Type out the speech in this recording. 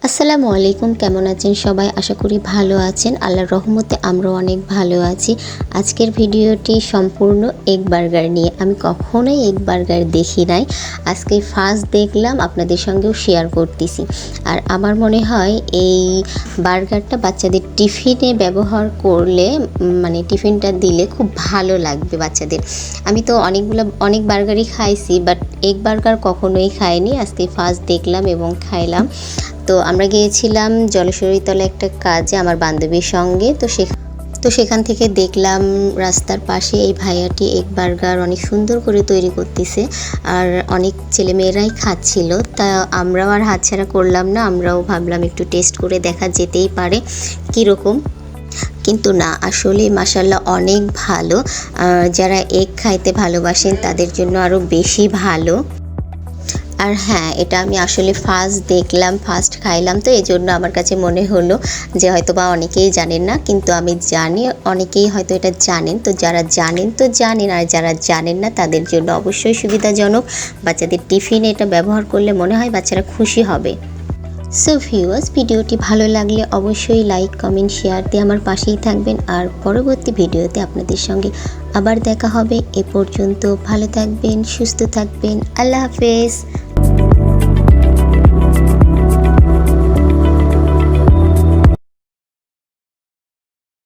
আসসালামু আলাইকুম, কেমন আছেন সবাই? আশা করি ভালো আছেন। আল্লাহর রহমতে আমরাও অনেক ভালো আছি। আজকের ভিডিওটি সম্পূর্ণ এগ বার্গার নিয়ে। আমি কখনোই এগ বার্গার দেখি নাই, আজকে ফার্স্ট দেখলাম, আপনাদের সঙ্গেও শেয়ার করতেছি। আর আমার মনে হয় এই বার্গারটা বাচ্চাদের টিফিনে ব্যবহার করলে, মানে টিফিনটা দিলে খুব ভালো লাগবে বাচ্চাদের। আমি তো অনেক বার্গারই খাইছি, বাট এগ বার্গার কখনোই খাইনি, আজকে ফার্স্ট দেখলাম এবং খাইলাম। তো আমরা গিয়েছিলাম জলেশ্বরীতলা একটা কাজে আমার বান্ধবীর সঙ্গে। তো সেখান থেকে দেখলাম রাস্তার পাশে এই ভাইয়াটি এগ বার্গার অনেক সুন্দর করে তৈরি করতেছে, আর অনেক ছেলেমেয়েরাই খাচ্ছিল। তা আমরাও আর হাতছাড়া করলাম না, আমরাও ভাবলাম একটু টেস্ট করে দেখা যেতেই পারে কীরকম। কিন্তু না, আসলে মাশাআল্লাহ অনেক ভালো। যারা এগ খাইতে ভালোবাসেন তাদের জন্য আরও বেশি ভালো। আর হ্যাঁ, এটা আমি আসলে ফার্স্ট দেখলাম, ফার্স্ট খাইলাম, তো এই জন্য আমার কাছে মনে হলো যে হয়তো বা অনেকেই জানেন না, কিন্তু আমি জানি অনেকেই হয়তো এটা জানেন। তো যারা জানেন তো জানেন, আর যারা জানেন না তাদের জন্য অবশ্যই সুবিধাজনক। বাচ্চাদের টিফিনে এটা ব্যবহার করলে মনে হয় বাচ্চারা খুশি হবে। সো ভিউয়ার্স, ভিডিওটি ভালো লাগলে অবশ্যই লাইক, কমেন্ট, শেয়ার দিয়ে আমার পাশেই থাকবেন। আর পরবর্তী ভিডিওতে আপনাদের সঙ্গে আবার দেখা হবে। এ পর্যন্ত ভালো থাকবেন, সুস্থ থাকবেন। আল্লাহ হাফেজ।